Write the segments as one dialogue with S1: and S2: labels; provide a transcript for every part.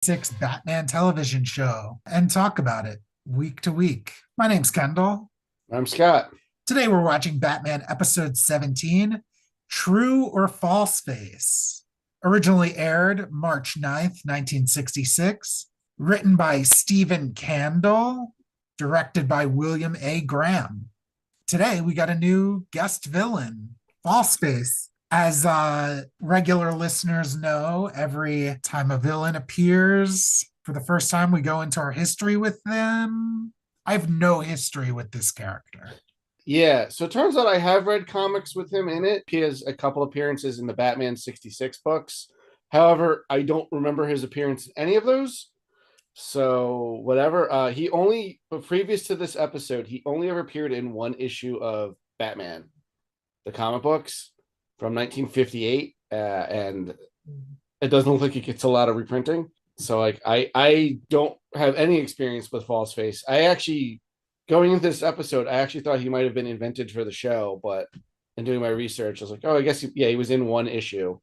S1: Six Batman television show and talk about it week to week. My name's Kendall.
S2: I'm Scott.
S1: Today we're watching Batman episode 17, True or False Face. Originally aired March 9th, 1966. Written by Stephen Candle. Directed by William A. Graham. Today we got a new guest villain, False Face. As regular listeners know, every time a villain appears for the first time, we go into our history with them. I have no history with this character.
S2: Yeah, so it turns out I have read comics with him in it. He has a couple appearances in the Batman 66 books. However, I don't remember his appearance in any of those. So, whatever. But previous to this episode, he only ever appeared in one issue of Batman, the comic books from 1958. And it doesn't look like it gets a lot of reprinting. So, like, I don't have any experience with False Face. Going into this episode, I actually thought he might have been invented for the show, but in doing my research, I was like, oh, I guess he was in one issue.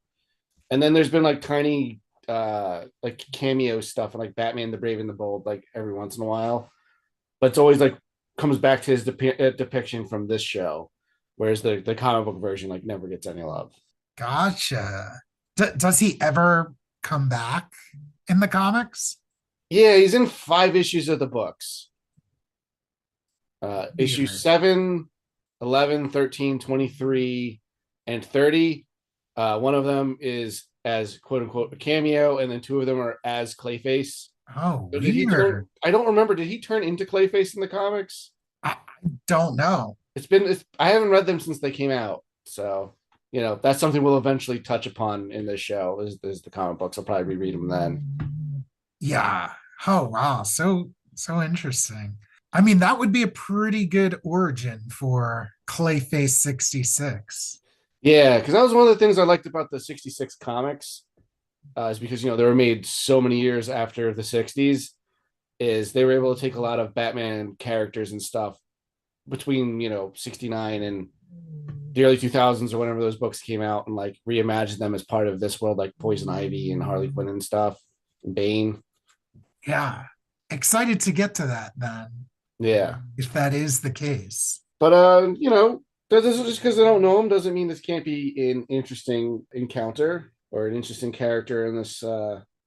S2: And then there's been like tiny like cameo stuff and like Batman the Brave and the Bold like every once in a while. But it's always like comes back to his depiction from this show, whereas the comic book version like never gets any love.
S1: Gotcha. Does he ever come back in the comics?
S2: Yeah, he's in 5 issues of the books. Issue
S1: Weird.
S2: 7, 11, 13, 23, and 30. One of them is as quote unquote a cameo, and then two of them are as Clayface.
S1: Oh,
S2: So did he turn?
S1: weird.
S2: I don't remember. Did he turn into Clayface in the comics?
S1: I don't know.
S2: I haven't read them since they came out. So, that's something we'll eventually touch upon in this show is the comic books. I'll probably reread them then.
S1: Yeah. Oh, wow. So interesting. I mean, that would be a pretty good origin for Clayface 66.
S2: Yeah, because that was one of the things I liked about the 66 comics, is because, they were made so many years after the 60s, is they were able to take a lot of Batman characters and stuff between, 69 and the early 2000s or whenever those books came out and like reimagine them as part of this world, like Poison Ivy and Harley Quinn and stuff, and Bane.
S1: Yeah. Excited to get to that then,
S2: Yeah.
S1: if that is the case.
S2: But, this is just because I don't know him doesn't mean this can't be an interesting encounter or an interesting character in this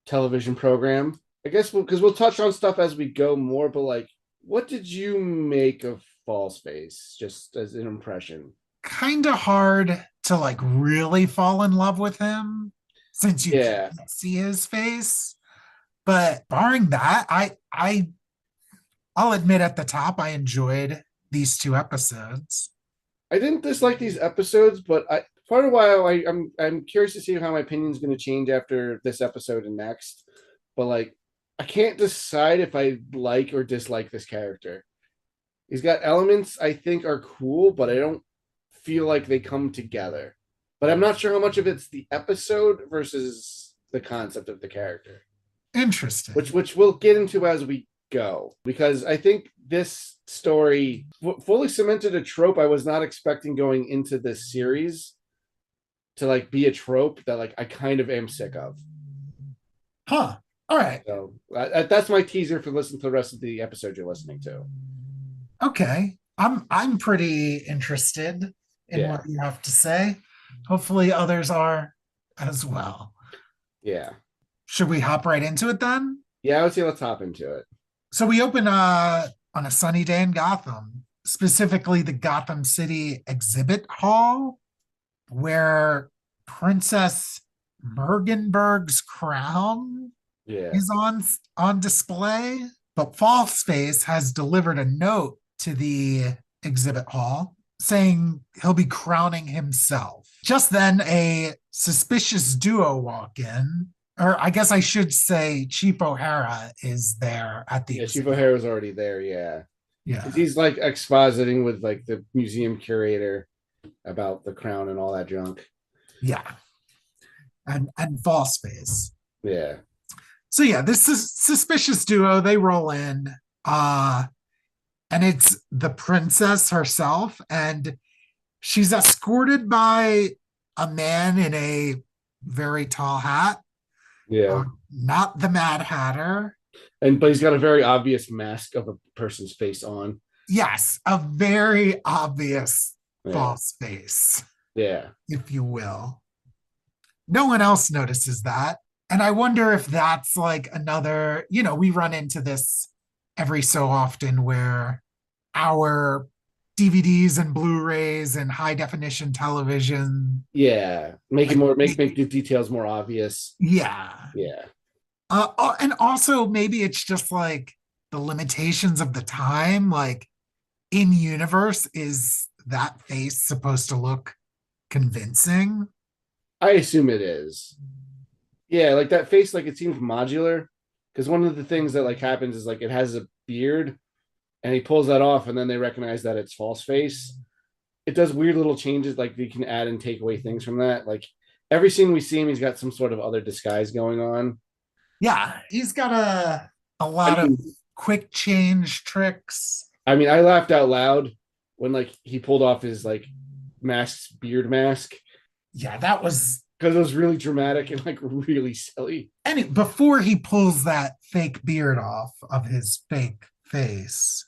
S2: television program. I guess because we'll touch on stuff as we go more, but like, what did you make of False Face, just as an impression?
S1: Kind of hard to like really fall in love with him since you
S2: Yeah,
S1: can't see his face. But barring that, I'll admit at the top I enjoyed these two episodes.
S2: I didn't dislike these episodes, but part of why I'm curious to see how my opinion is going to change after this episode and next. But like, I can't decide if I like or dislike this character. He's got elements I think are cool, but I don't feel like they come together. But I'm not sure how much of it's the episode versus the concept of the character, which
S1: Interesting.
S2: we'll get into as we go, because I think this story fully cemented a trope I was not expecting going into this series to like be a trope that like I kind of am sick of.
S1: Huh. All right.
S2: So that's my teaser for listening to the rest of the episode you're listening to.
S1: Okay. I'm pretty interested in
S2: Yeah,
S1: what you have to say. Hopefully others are as well.
S2: yeah,
S1: Should we hop right into it then?
S2: yeah. I would say let's hop into it.
S1: So we open on a sunny day in Gotham, specifically the Gotham City Exhibit Hall, where Princess Mergenberg's crown
S2: Yeah,
S1: is on display. But Falseface has delivered a note to the exhibit hall saying he'll be crowning himself. Just then, a suspicious duo walk in, or I guess I should say Chief O'Hara is there at the
S2: yeah. Chief
S1: exhibit.
S2: O'Hara was already there. Yeah, because
S1: Yeah.
S2: he's like expositing with like the museum curator about the crown and all that junk.
S1: Yeah. And Falseface.
S2: Yeah,
S1: So yeah, this is suspicious duo. They roll in, uh, and it's the princess herself, and she's escorted by a man in a very tall hat.
S2: Yeah.
S1: Not the Mad Hatter.
S2: But he's got a very obvious mask of a person's face on.
S1: Yes, a very obvious
S2: Yeah.
S1: false face,
S2: Yeah.
S1: if you will. No one else notices that. And I wonder if that's like another, we run into this every so often where our DVDs and Blu-rays and high definition television,
S2: Yeah. Make it
S1: like,
S2: more make the details more obvious.
S1: yeah.
S2: Yeah.
S1: And also maybe it's just like the limitations of the time. Like in universe, is that face supposed to look convincing?
S2: I assume it is. Yeah, like that face, like it seems modular. Because one of the things that like happens is like it has a beard and he pulls that off and then they recognize that it's false face. It does weird little changes, like you can add and take away things from that. Like every scene we see him, he's got some sort of other disguise going on.
S1: Yeah, he's got a
S2: I
S1: lot of
S2: mean,
S1: quick change tricks.
S2: I laughed out loud when like he pulled off his like beard mask,
S1: Yeah, that was
S2: because it was really dramatic and like really silly.
S1: and before he pulls that fake beard off of his fake face.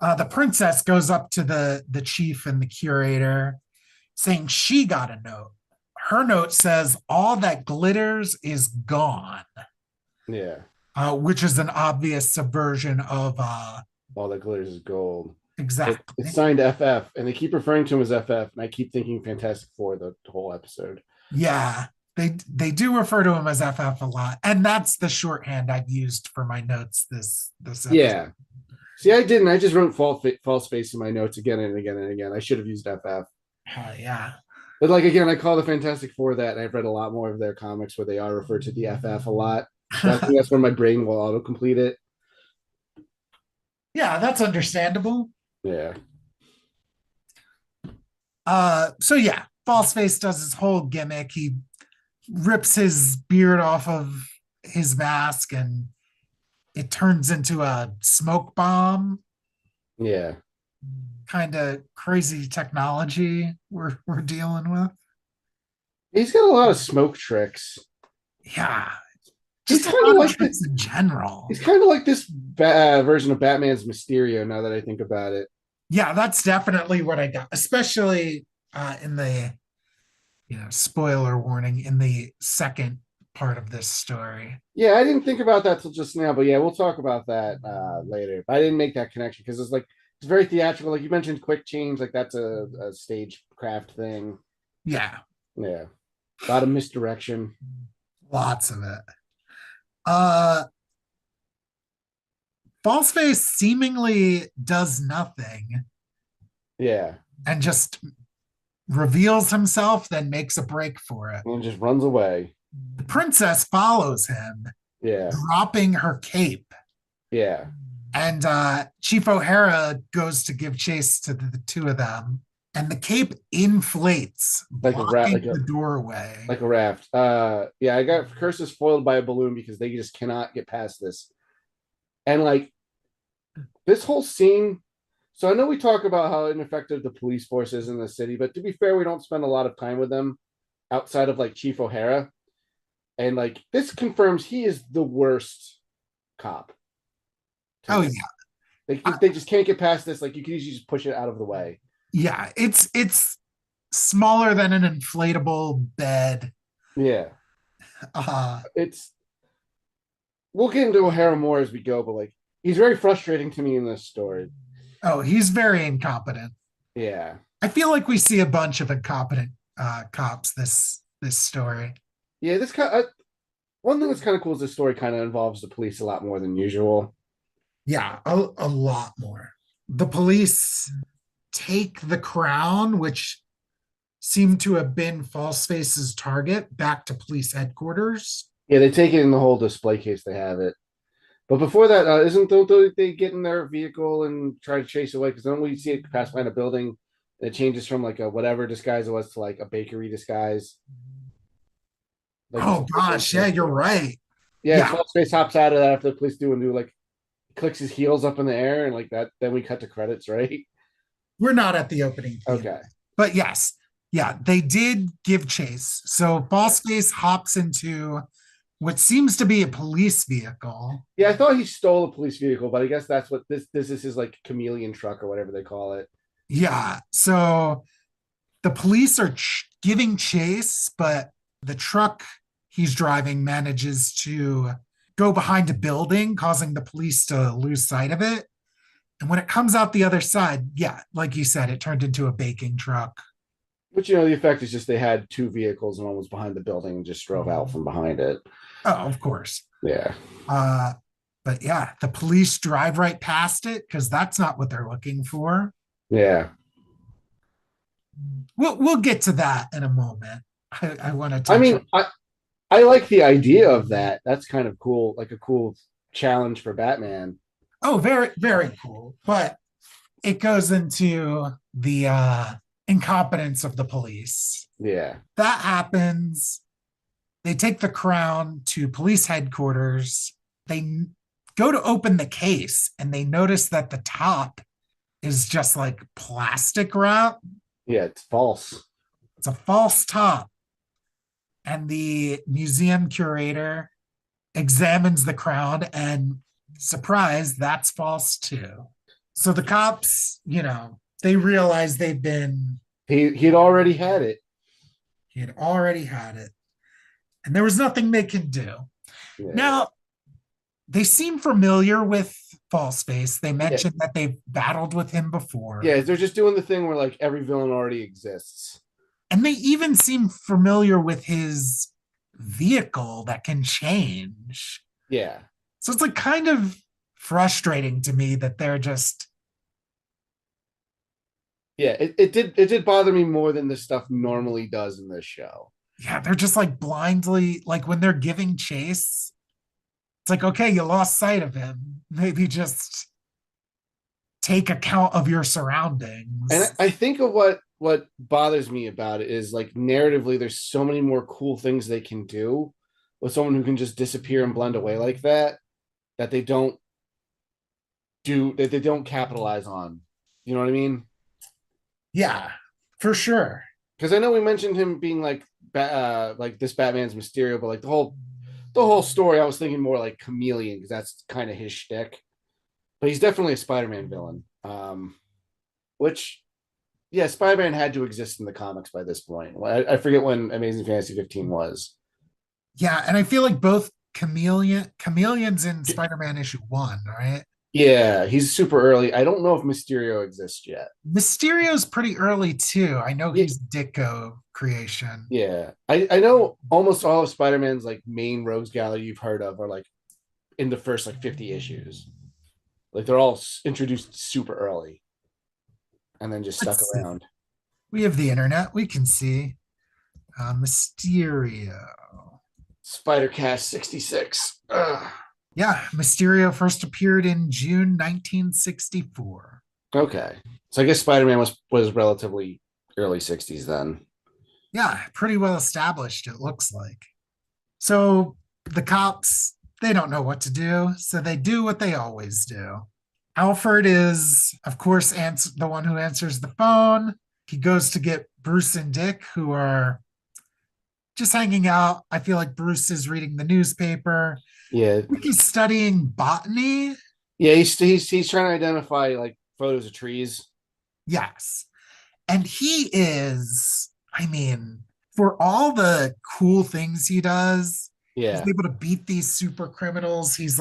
S1: The princess goes up to the chief and the curator saying she got a note. Her note says all that glitters is gone,
S2: Yeah,
S1: which is an obvious subversion of
S2: all that glitters is gold. It's
S1: exactly.
S2: signed FF, and they keep referring to him as FF, and I keep thinking Fantastic Four the whole episode.
S1: Yeah, they do refer to him as FF a lot, and that's the shorthand I've used for my notes this episode.
S2: Yeah. See, I didn't. I just wrote false face in my notes again and again and again. I should have used FF.
S1: Yeah.
S2: But like again, I call the Fantastic Four that, and I've read a lot more of their comics where they are referred to the FF a lot. So I think that's where my brain will autocomplete it.
S1: Yeah, that's understandable.
S2: Yeah.
S1: So yeah, Falseface does his whole gimmick. He rips his beard off of his mask and it turns into a smoke bomb.
S2: Yeah.
S1: Kind of crazy technology we're dealing with.
S2: He's got a lot of smoke tricks.
S1: Yeah,
S2: He's
S1: just a
S2: kind of
S1: lot of
S2: like
S1: tricks in general.
S2: he's kind of like this version of Batman's Mysterio. Now that I think about it,
S1: Yeah, that's definitely what I got, especially in the spoiler warning in the second part of this story.
S2: yeah, I didn't think about that till just now, but yeah, we'll talk about that later. I didn't make that connection because it's like it's very theatrical. Like you mentioned, quick change, like that's a stage craft thing.
S1: Yeah,
S2: Yeah, a lot of misdirection.
S1: lots of it. Uh Falseface seemingly does nothing
S2: Yeah,
S1: and just reveals himself, then makes a break for it.
S2: and just runs away.
S1: The princess follows him,
S2: Yeah,
S1: dropping her cape.
S2: yeah,
S1: And Chief O'Hara goes to give chase to the two of them. And the cape inflates,
S2: like a rat,
S1: blocking the doorway.
S2: like a raft. Yeah, I got curses foiled by a balloon because they just cannot get past this. And like this whole scene. So I know we talk about how ineffective the police force is in the city, but to be fair, we don't spend a lot of time with them outside of like Chief O'Hara. And like this confirms he is the worst cop.
S1: Oh
S2: Me.
S1: yeah.
S2: They just can't get past this. Like you can easily just push it out of the way.
S1: Yeah, it's smaller than an inflatable bed.
S2: Yeah.
S1: Uh
S2: It's we'll get into O'Hara more as we go, but like he's very frustrating to me in this story.
S1: oh, he's very incompetent.
S2: Yeah.
S1: I feel like we see a bunch of incompetent cops this story.
S2: Yeah, this kind one thing that's kind of cool is this story kind of involves the police a lot more than usual.
S1: Yeah, a lot more. The police take the crown, which seemed to have been Falseface's target, back to police headquarters.
S2: Yeah, they take it in the whole display case. They have it. But before that, isn't they get in their vehicle and try to chase away? Because then we see it pass behind a building, and it changes from like a whatever disguise it was to like a bakery disguise. Like
S1: Oh gosh, yeah, you're right.
S2: yeah,
S1: Yeah,
S2: False hops out of that after the police do like clicks his heels up in the air and like that. Then we cut to credits, right?
S1: we're not at the opening theme.
S2: Okay.
S1: But yes, yeah, they did give chase. So Falseface hops into what seems to be a police vehicle.
S2: Yeah, I thought he stole a police vehicle, but I guess that's what this is his like chameleon truck or whatever they call it.
S1: Yeah. So the police are giving chase, but the truck he's driving manages to go behind a building, causing the police to lose sight of it. And when it comes out the other side, yeah, like you said, it turned into a baking truck.
S2: Which the effect is just they had two vehicles and one was behind the building and just drove out from behind it.
S1: Oh, of course.
S2: Yeah.
S1: Uh, but yeah, the police drive right past it because that's not what they're looking for.
S2: Yeah.
S1: We'll get to that in a moment. I want to
S2: I
S1: touch
S2: mean,
S1: on.
S2: I like the idea of that. That's kind of cool, like a cool challenge for Batman.
S1: Oh, very, very cool. But it goes into the incompetence of the police.
S2: Yeah.
S1: That happens. They take the crown to police headquarters. They go to open the case and they notice that the top is just like plastic wrap.
S2: Yeah, it's false.
S1: It's a false top. And the museum curator examines the crown and surprise, that's false too. So the cops, they realize they've been
S2: He'd already had it.
S1: he had already had it. And there was nothing they can do.
S2: Yeah.
S1: Now, they seem familiar with Falseface. They
S2: Yeah.
S1: mentioned that they've battled with him before.
S2: Yeah, they're just doing the thing where like every villain already exists.
S1: And they even seem familiar with his vehicle that can change.
S2: Yeah.
S1: So it's like kind of frustrating to me that they're just
S2: Yeah, it did bother me more than this stuff normally does in this show.
S1: yeah, they're just like blindly, like when they're giving chase, it's like, okay, you lost sight of him. Maybe just take account of your surroundings.
S2: And I think of what bothers me about it is like narratively, there's so many more cool things they can do with someone who can just disappear and blend away like that they don't capitalize on. You know what I mean?
S1: Yeah, for sure.
S2: Because I know we mentioned him being like this Batman's Mysterio, but like the whole story, I was thinking more like Chameleon because that's kind of his shtick. But he's definitely a Spider-Man villain. Which, yeah, Spider-Man had to exist in the comics by this point. I forget when Amazing Fantasy 15 was.
S1: Yeah, and I feel like both chameleons in Spider-Man issue 1, right?
S2: Yeah, he's super early. I don't know if Mysterio exists yet.
S1: Mysterio's pretty early too. I know
S2: Yeah.
S1: he's Ditko creation.
S2: Yeah, I know almost all of Spider-Man's like main rogues gallery you've heard of are like in the first like 50 issues. Like they're all introduced super early and then just stuck around.
S1: We have the internet. We can see Mysterio.
S2: Spider-Cast 66. Ugh.
S1: Yeah, Mysterio first appeared in June 1964.
S2: Okay, so I guess Spider-Man was relatively early 60s then.
S1: Yeah, pretty well established, it looks like. So the cops, they don't know what to do, so they do what they always do. Alfred is, of course, the one who answers the phone. He goes to get Bruce and Dick, who are just hanging out. I feel like Bruce is reading the newspaper.
S2: Yeah,
S1: He's studying botany.
S2: yeah, he's trying to identify like photos of trees.
S1: Yes. And he is, I mean, for all the cool things he does,
S2: Yeah,
S1: he's able to beat these super criminals. He's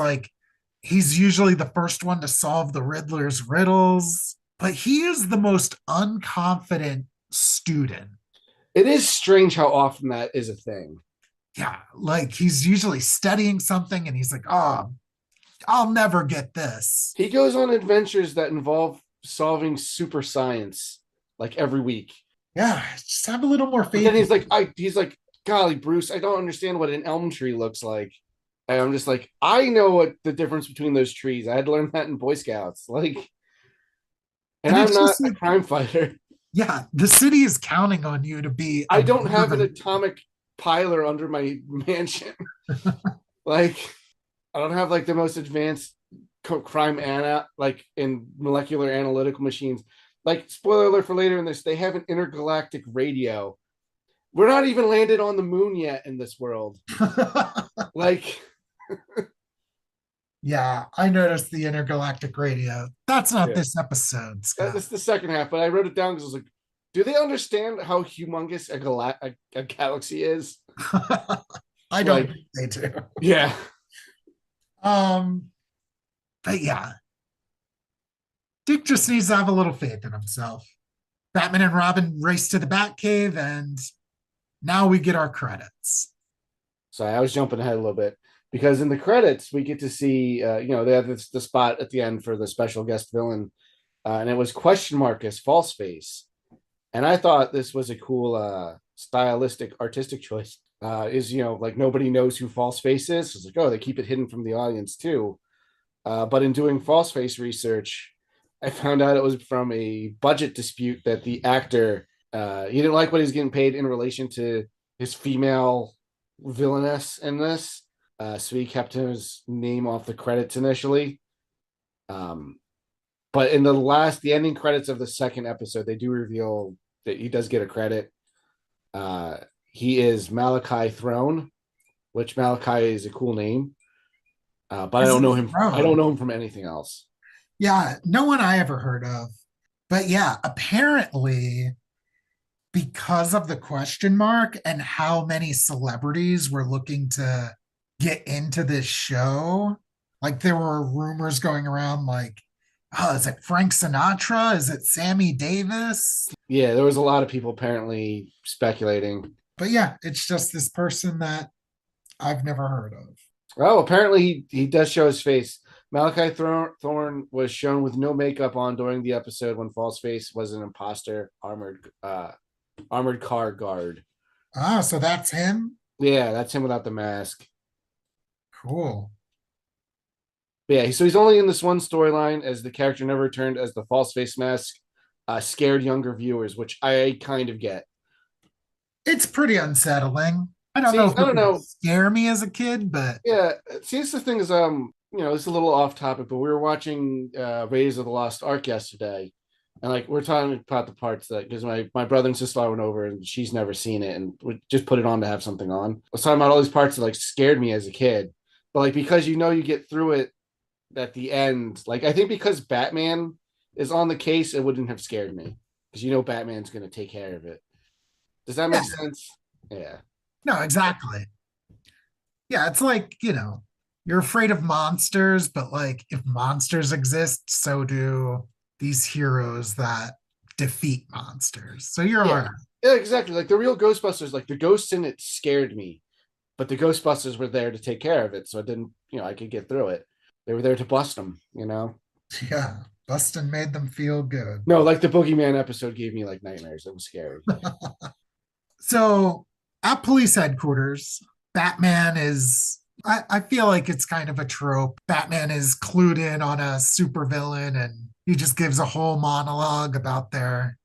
S1: usually the first one to solve the Riddler's riddles, but he is the most unconfident student.
S2: it is strange how often that is a thing.
S1: Yeah, like he's usually studying something and he's like, oh, I'll never get this.
S2: He goes on adventures that involve solving super science like every week.
S1: Yeah, just have a little more
S2: But
S1: faith.
S2: then he's like, golly, Bruce, I don't understand what an elm tree looks like. And I'm just like, I know what the difference between those trees. I had to learn that in Boy Scouts. Like, and I'm not a crime fighter.
S1: Yeah, the city is counting on you to be.
S2: I don't have an atomic piler under my mansion. Like, I don't have like the most advanced crime like in molecular analytical machines. Like, spoiler alert for later in this, they have an intergalactic radio. We're not even landed on the moon yet in this world. Like,
S1: Yeah, I noticed the intergalactic radio. That's not
S2: yeah,
S1: this episode, Scott.
S2: that's the second half, but I wrote it down because I was like, do they understand how humongous a galaxy is?
S1: I don't
S2: Like,
S1: think they do.
S2: yeah.
S1: Um, but yeah, Dick just needs to have a little faith in himself. Batman and Robin race to the Batcave, and now we get our credits.
S2: So I was jumping ahead a little bit because in the credits we get to see, they have the spot at the end for the special guest villain, and it was question mark as false face, and I thought this was a cool stylistic artistic choice. Is like nobody knows who false face is. It's like, oh, they keep it hidden from the audience too. But in doing false face research, I found out it was from a budget dispute that the actor he didn't like what he's getting paid in relation to his female villainess in this. So he kept his name off the credits initially. But in the ending credits of the second episode, they do reveal that he does get a credit. He is Malachi Throne, which Malachi is a cool name. But I
S1: Is
S2: don't
S1: it
S2: know him. I don't
S1: Throne?
S2: know him from anything else.
S1: Yeah, no one I ever heard of. But yeah, apparently, because of the question mark and how many celebrities were looking to get into this show, like there were rumors going around like, oh, is it Frank Sinatra? Is it Sammy Davis?
S2: Yeah, there was a lot of people apparently speculating.
S1: But yeah, it's just this person that I've never heard of.
S2: Oh, apparently he does show his face. Malachi Thorne was shown with no makeup on during the episode when Falseface was an imposter armored car guard.
S1: Ah, so that's him?
S2: Yeah, that's him without the mask.
S1: Cool.
S2: But yeah, so he's only in this one storyline as the character never returned as the false face mask, scared younger viewers, which I kind of get.
S1: It's pretty unsettling. I don't know
S2: See,
S1: if
S2: I
S1: it
S2: don't
S1: would
S2: know.
S1: scare me as a kid, but
S2: Yeah, see, it's the thing is, it's a little off topic, but we were watching Raiders of the Lost Ark yesterday, and like we're talking about the parts that because my brother and sister went over and she's never seen it, and we just put it on to have something on. I was talking about all these parts that like scared me as a kid, but like because you get through it at the end, like I think because Batman is on the case, it wouldn't have scared me because Batman's going to take care of it. Does that
S1: yeah,
S2: make sense? Yeah.
S1: no, exactly. Yeah, it's like, you're afraid of monsters, but like if monsters exist, so do these heroes that defeat monsters. So you're all
S2: Yeah.
S1: right.
S2: Yeah, exactly. Like the real Ghostbusters, like the ghosts in it scared me, but the Ghostbusters were there to take care of it. So I didn't, I could get through it. They were there to bust them.
S1: Yeah. Bustin made them feel good.
S2: No, like the Boogeyman episode gave me like nightmares. It was scary.
S1: So at police headquarters, Batman is I feel like it's kind of a trope. Batman is clued in on a supervillain and he just gives a whole monologue about their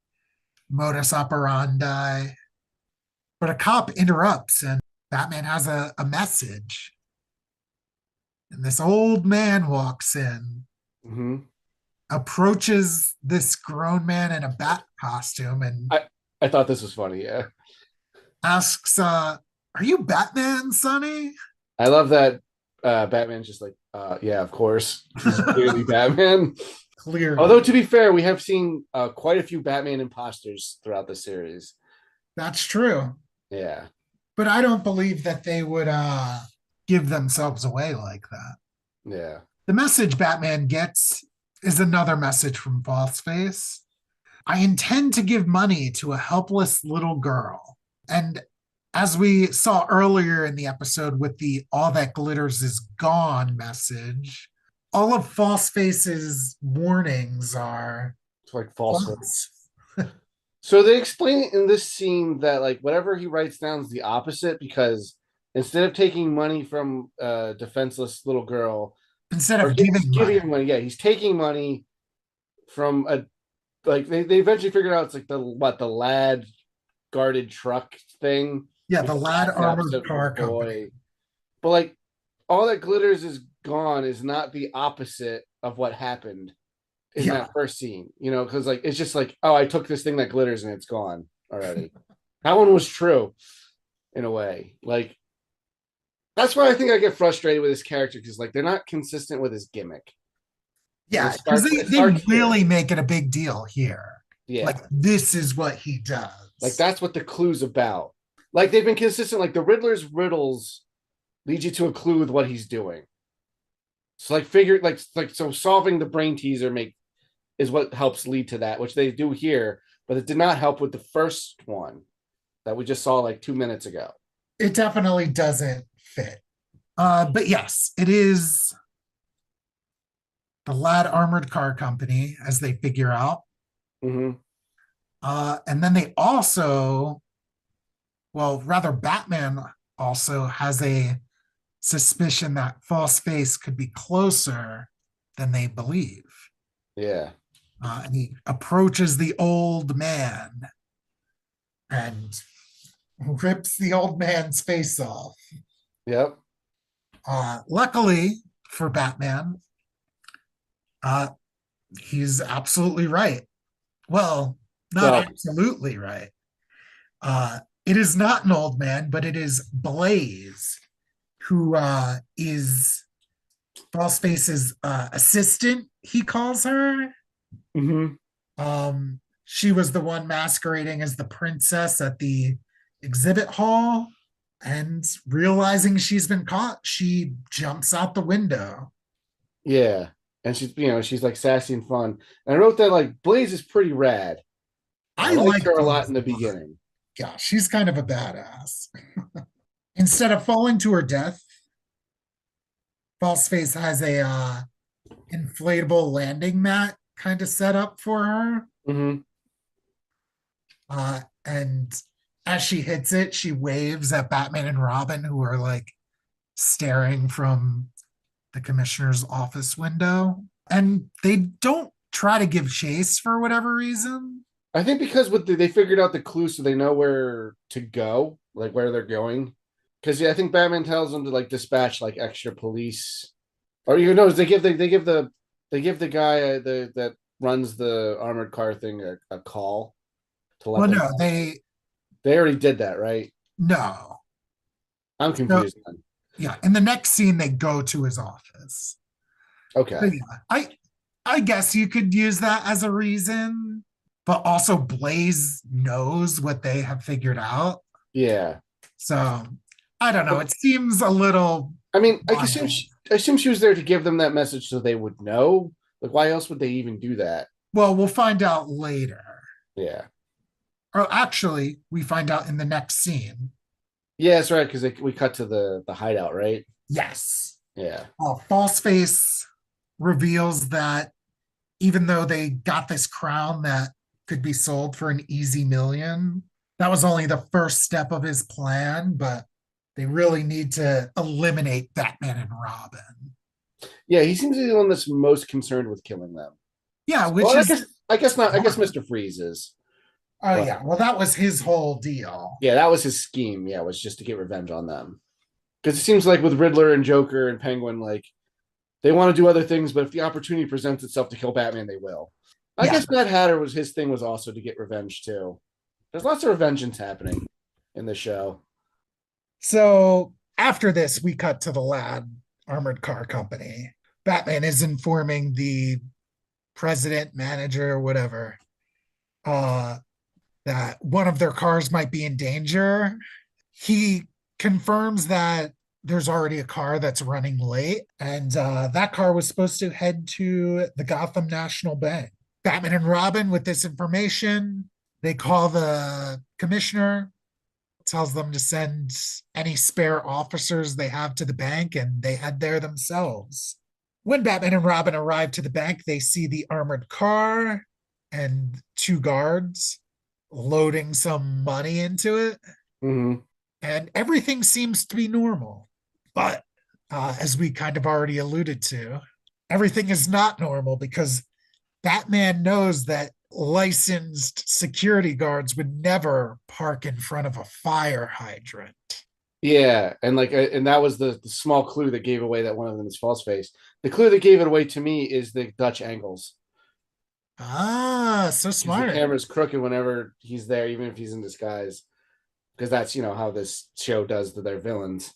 S1: modus operandi. But a cop interrupts and Batman has a message. And this old man walks in,
S2: Mm-hmm.
S1: approaches this grown man in a bat costume and
S2: I thought this was funny. Yeah.
S1: asks, are you Batman, Sonny?
S2: I love that Batman's just like, yeah, of course. He's clearly Batman.
S1: Clearly.
S2: Although, to be fair, we have seen quite a few Batman imposters throughout the series.
S1: That's true.
S2: Yeah.
S1: But I don't believe that they would give themselves away like that.
S2: Yeah.
S1: The message Batman gets is another message from Falseface. I intend to give money to a helpless little girl. And as we saw earlier in the episode with the all that glitters is gone message, all of Falseface's warnings are
S2: It's like falsehood.
S1: false.
S2: So they explain in this scene that like whatever he writes down is the opposite because instead of taking money from a defenseless little girl,
S1: Instead
S2: or
S1: of
S2: he's
S1: giving
S2: giving
S1: money.
S2: money, yeah, he's taking money from a like they eventually figured out it's like the lad guarded truck thing.
S1: Yeah,
S2: Which
S1: the
S2: is
S1: Lad
S2: the
S1: Armored
S2: opposite of a
S1: Car
S2: boy.
S1: Company.
S2: But like all that glitters is gone is not the opposite of what happened in
S1: Yeah.
S2: that first scene, because like it's just like, oh, I took this thing that glitters and it's gone already. That one was true in a way. Like That's why I think I get frustrated with his character because like they're not consistent with his gimmick. And
S1: Yeah, because
S2: it
S1: they
S2: starts here.
S1: really make it a big deal here. Like,
S2: Yeah.
S1: this is what he
S2: Like
S1: does.
S2: that's what the clue's about. Like they've been consistent. Like the Riddler's riddles lead you to a clue with what he's doing. So so solving the brain teaser is what helps lead to that, which they do here, but it did not help with the first one that we just saw like 2 minutes ago.
S1: It definitely doesn't fit. But yes, it is the Lad Armored Car Company, as they figure out.
S2: Mm-hmm.
S1: And then they also, well, rather, Batman also has a suspicion that False-Face could be closer than they believe.
S2: Yeah.
S1: And he approaches the old man and rips the old man's face off.
S2: Yep.
S1: Luckily for Batman, uh, he's absolutely right. Well, not
S2: Well,
S1: absolutely right. It is not an old man, but it is Blaze, who is False-Face's assistant, he calls her.
S2: mm-hmm.
S1: She was the one masquerading as the princess at the exhibit hall. And realizing she's been caught, she jumps out the window.
S2: Yeah. And she's like sassy and fun. And I wrote that like Blaze is pretty rad. I
S1: I
S2: liked
S1: like
S2: her a lot
S1: Blaze
S2: in
S1: a
S2: the
S1: lot.
S2: beginning.
S1: Yeah, she's kind of a badass. Instead of falling to her death, False-Face has a inflatable landing mat kind of set up for her.
S2: Mm-hmm.
S1: And as she hits it, she waves at Batman and Robin, who are like staring from the commissioner's office window. And they don't try to give chase for whatever reason.
S2: I think because they figured out the clue, so they know where to go, like where they're going. Because I think Batman tells them to like dispatch like extra police, or you know, they give the guy that runs the armored car thing a call to let
S1: Well,
S2: them
S1: no,
S2: know. They already did that, right?
S1: no.
S2: I'm
S1: So,
S2: confused then.
S1: yeah, in the next scene, they go to his office. So,
S2: Okay.
S1: yeah, I guess you could use that as a reason, but also Blaze knows what they have figured out.
S2: Yeah.
S1: So I don't know. It seems a little
S2: I mean,
S1: wild.
S2: I assume she was there to give them that message so they would know. Like, why else would they even do that?
S1: Well, we'll find out later.
S2: Yeah.
S1: Or actually, we find out in the next scene.
S2: Yeah, that's right. Because we cut to the hideout, right?
S1: Yes.
S2: Yeah.
S1: Falseface reveals that even though they got this crown that could be sold for an easy million, that was only the first step of his plan, but they really need to eliminate Batman and Robin.
S2: Yeah, he seems to be the one that's most concerned with killing them.
S1: Yeah, which
S2: Well,
S1: is
S2: I guess not. I guess Mr. Freeze is.
S1: oh
S2: But
S1: yeah, well that was his whole deal.
S2: yeah, that was his scheme. Yeah, was just to get revenge on them. Because it seems like with Riddler and Joker and Penguin, like they want to do other things, but if the opportunity presents itself to kill Batman, they will. I
S1: Yeah.
S2: guess Mad Hatter was his thing was also to get revenge too. There's lots of revengeance happening in the show.
S1: So after this, we cut to the Lad Armored Car Company. Batman is informing the president, manager, whatever, uh, that one of their cars might be in danger. He confirms that there's already a car that's running late, and that car was supposed to head to the Gotham National Bank. Batman and Robin, with this information, they call the commissioner, tells them to send any spare officers they have to the bank, and they head there themselves. When Batman and Robin arrive to the bank, they see the armored car and two guards loading some money into it,
S2: Mm-hmm.
S1: and everything seems to be normal. But as we kind of already alluded to, everything is not normal because Batman knows that licensed security guards would never park in front of a fire hydrant.
S2: Yeah, and that was the small clue that gave away that one of them is false face. The clue that gave it away to me is the Dutch angles
S1: Ah, so
S2: because the
S1: smart.
S2: camera's crooked whenever he's there, even if he's in disguise. Because that's how this show does to their villains.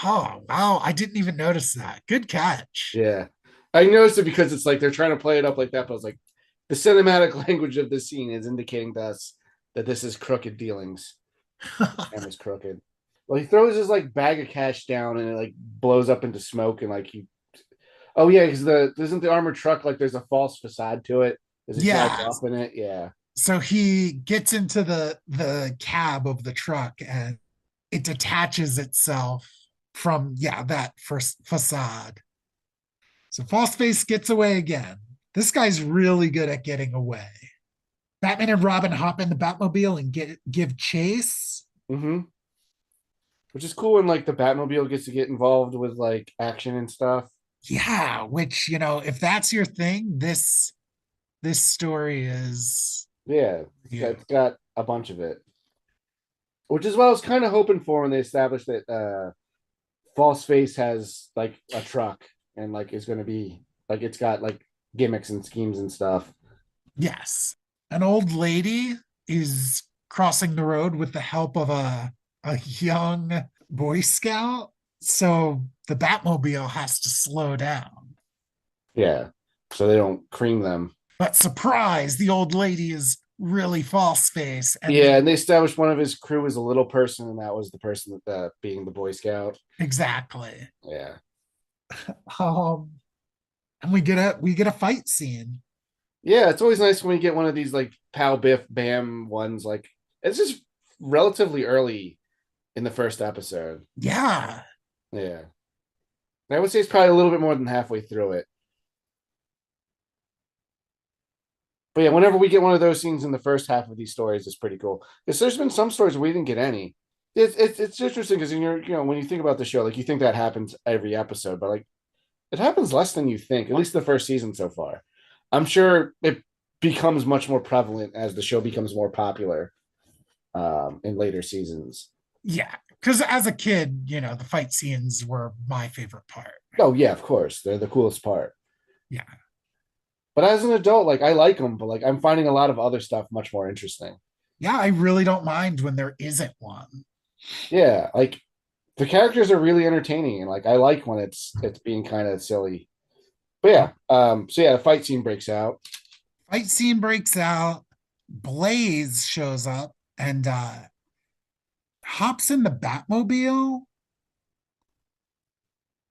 S1: Oh, wow. I didn't even notice that. Good catch.
S2: Yeah. I noticed it because it's like they're trying to play it up like that, but I was like, the cinematic language of this scene is indicating to us that this is crooked dealings. And was crooked. Well, he throws his like bag of cash down and it like blows up into smoke and like he. Oh yeah, because the isn't the armored truck like there's a false facade to it as it drives
S1: Yeah.
S2: off in it. Yeah,
S1: So he gets into the cab of the truck and it detaches itself from, yeah, that first facade. So False Face gets away again. This guy's really good at getting away. Batman and Robin hop in the Batmobile and give chase.
S2: mm-hmm. Which is cool when like the Batmobile gets to get involved with like action and stuff.
S1: Yeah, which, if that's your thing, this story is
S2: Yeah,
S1: you.
S2: it's got a bunch of it, which is what I was kind of hoping for when they established that False Face has like a truck and like is going to be like it's got like gimmicks and schemes and stuff.
S1: Yes. An old lady is crossing the road with the help of a young Boy Scout. So the Batmobile has to slow down.
S2: Yeah, so they don't cream them.
S1: But surprise, the old lady is really False Face. And
S2: Yeah, and they established one of his crew as a little person, and that was the person that being the Boy Scout.
S1: exactly.
S2: Yeah,
S1: Um, and we get a fight scene.
S2: yeah. It's always nice when we get one of these like Pow Biff Bam ones. Like it's just relatively early in the first episode.
S1: Yeah.
S2: Yeah, I would say it's probably a little bit more than halfway through it. But yeah, whenever we get one of those scenes in the first half of these stories, it's pretty cool. Because there's been some stories where we didn't get any. It's interesting because when you think about the show, like you think that happens every episode, but like it happens less than you think. At least the first season so far. I'm sure it becomes much more prevalent as the show becomes more popular in later seasons.
S1: Yeah. Because as a kid, the fight scenes were my favorite part.
S2: Oh yeah, of course, they're the coolest part.
S1: Yeah.
S2: But as an adult, like I like them, but like I'm finding a lot of other stuff much more interesting.
S1: Yeah, I really don't mind when there isn't one.
S2: Yeah, like the characters are really entertaining, and like I like when it's being kind of silly. But yeah, so yeah, the fight scene breaks out.
S1: Fight scene breaks out. Blaze shows up and hops in the Batmobile.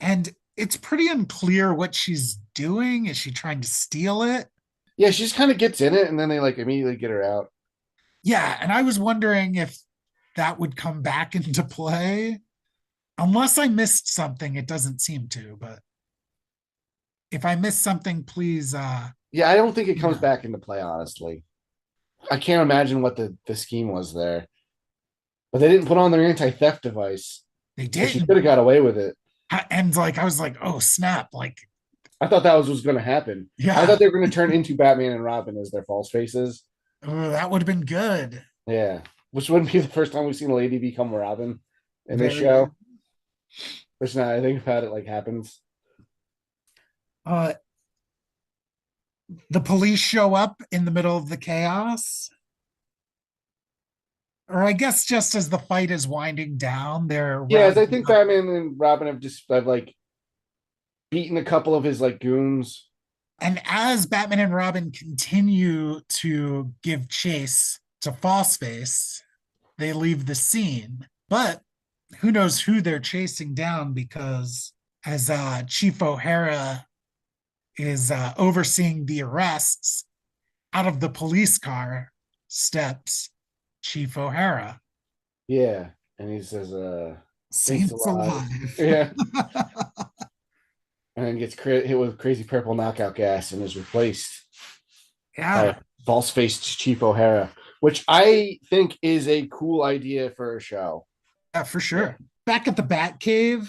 S1: And it's pretty unclear what she's doing. Is she trying to steal it?
S2: Yeah, she just kind of gets in it, and then they like immediately get her out.
S1: Yeah. And I was wondering if that would come back into play. Unless I missed something, it doesn't seem to. But if I missed something, please.
S2: Yeah, I don't think it comes
S1: No,
S2: back into play, honestly. I can't imagine what the scheme was there. But they didn't put on their anti-theft device,
S1: they
S2: so she could have
S1: didn't.
S2: got away with it.
S1: And like, I was like, oh, snap. Like,
S2: I thought that was going to happen. I
S1: yeah,
S2: thought they were going to turn into Batman and Robin as their false faces.
S1: that would have been good.
S2: Yeah, which wouldn't be the first time we've seen a lady become Robin in this
S1: Very
S2: show. Which now I think about it like happens.
S1: uh the police show up in the middle of the chaos. Or I guess just as the fight is winding down, they're
S2: Yeah, I
S1: rounding
S2: think
S1: up.
S2: Batman and Robin have like beaten a couple of his like goons.
S1: And as Batman and Robin continue to give chase to Falseface, they leave the scene. But who knows who they're chasing down because as Chief O'Hara is overseeing the arrests, out of the police car steps Chief O'Hara.
S2: Yeah, and he says, "Saints
S1: Saints
S2: alive."
S1: alive.
S2: Yeah, and then gets hit with crazy purple knockout gas and is replaced by
S1: Yeah,
S2: false faced Chief O'Hara, which I think is a cool idea for a show.
S1: yeah, for
S2: Yeah,
S1: sure. Back at the Batcave,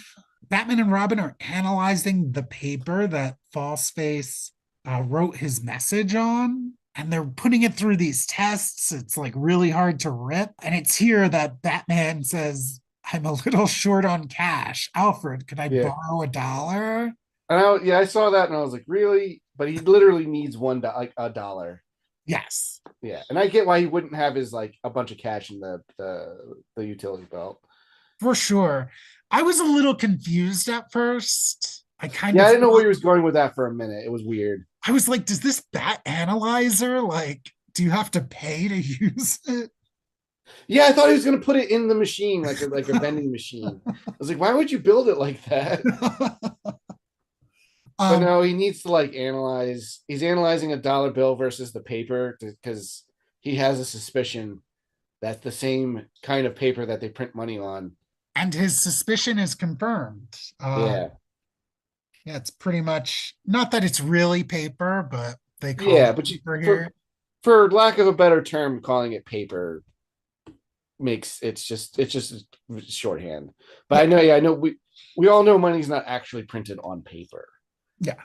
S1: Batman and Robin are analyzing the paper that Falseface wrote his message on, and they're putting it through these tests. It's like really hard to rip. And it's here that Batman says, I'm a little short on cash. Alfred, can I
S2: yeah.
S1: borrow $1?
S2: And I saw that and I was like, really? But he literally needs like a dollar.
S1: Yes.
S2: Yeah, and I get why he wouldn't have his like a bunch of cash in the utility belt.
S1: for sure. I was a little confused at first. I kind
S2: Yeah, I
S1: of
S2: didn't know where
S1: thought,
S2: he was going with that for a minute. It was weird.
S1: I was like, does this bat analyzer, like, do you have to pay to use it?
S2: Yeah, I thought he was going to put it in the machine, like a vending machine. I was like, why would you build it like that? But
S1: um,
S2: no, he needs to like analyze. He's analyzing a dollar bill versus the paper because he has a suspicion that's the same kind of paper that they print money on.
S1: and his suspicion is confirmed.
S2: Yeah,
S1: Yeah, it's pretty much not that it's really paper, but they call it
S2: yeah, but
S1: paper
S2: for
S1: here.
S2: lack of a better term, calling it paper makes it's just shorthand. But
S1: Yeah,
S2: I know, yeah, I know we all know money's not actually printed on paper,
S1: yeah,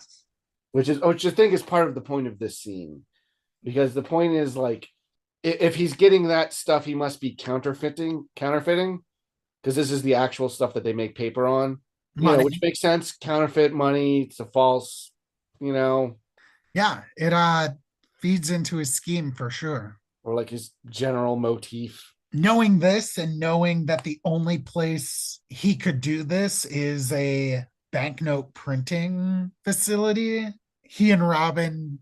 S2: which I think is part of the point of this scene, because the point is like if he's getting that stuff, he must be counterfeiting, because this is the actual stuff that they make paper on, which
S1: money.
S2: makes sense. Counterfeit money, it's a false, you know,
S1: Yeah, it feeds into his scheme for sure.
S2: or like his general motif.
S1: Knowing this and knowing that the only place he could do this is a banknote printing facility, he and Robin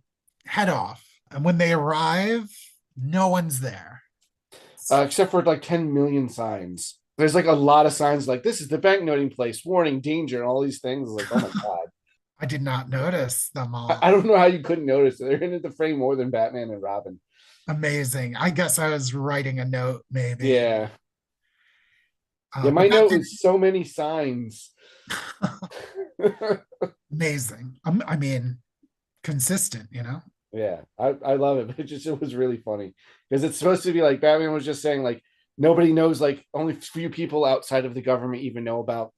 S1: head off. And when they arrive, no one's there.
S2: Except for like 10 million signs. There's like a lot of signs like this is the banknoting place, warning, danger, and all these things. Like, oh my God.
S1: I did not notice them all.
S2: I don't know how you couldn't notice it. They're in the frame more than Batman and Robin.
S1: Amazing. I guess I was writing a note, maybe.
S2: Yeah. Yeah,
S1: But
S2: my
S1: that
S2: note
S1: did
S2: is so many signs.
S1: amazing. I mean, consistent, you know?
S2: Yeah, I love it. It was really funny because it's supposed to be like Batman was just saying like nobody knows, like only few people outside of the government even know about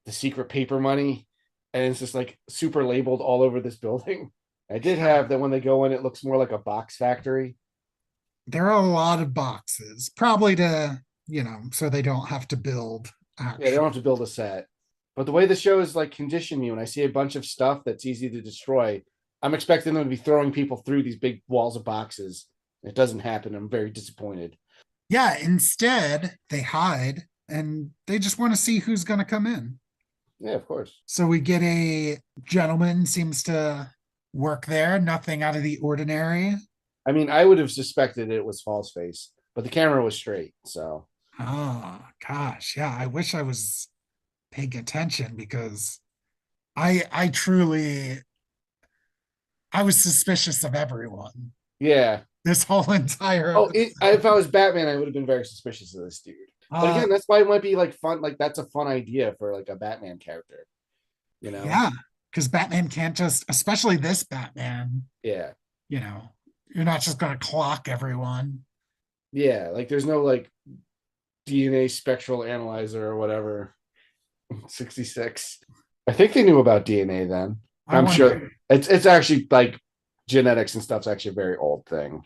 S2: the secret paper money, and it's just like super labeled all over this building. I did have that when they go in, it looks more like a box factory.
S1: There are a lot of boxes, probably to, so they don't have to build
S2: Yeah, they
S1: actual.
S2: don't have to build a set, but the way the show is like conditioned me when I see a bunch of stuff that's easy to destroy, I'm expecting them to be throwing people through these big walls of boxes. It doesn't happen. I'm very disappointed.
S1: Yeah, instead, they hide and they just want to see who's going to come in.
S2: Yeah, of course.
S1: So we get a gentleman seems to work there, nothing out of the ordinary.
S2: I mean, I would have suspected it was false face, but the camera was straight. So
S1: Oh, gosh. Yeah, I wish I was paying attention because I truly I was suspicious of everyone
S2: yeah.
S1: this whole entire
S2: Oh, if I
S1: episode.
S2: was Batman, I would have been very suspicious of this dude. But
S1: Uh
S2: again, that's why it might be like fun. Like that's a fun idea for like a Batman character. You know?
S1: yeah, because Batman can't just, especially this Batman,
S2: Yeah,
S1: you know, you're not just gonna clock everyone.
S2: yeah. Like there's no like DNA spectral analyzer or whatever. 66. I think they knew about DNA then.
S1: I
S2: I'm
S1: wonder.
S2: sure it's actually like genetics and stuff's actually a very old thing.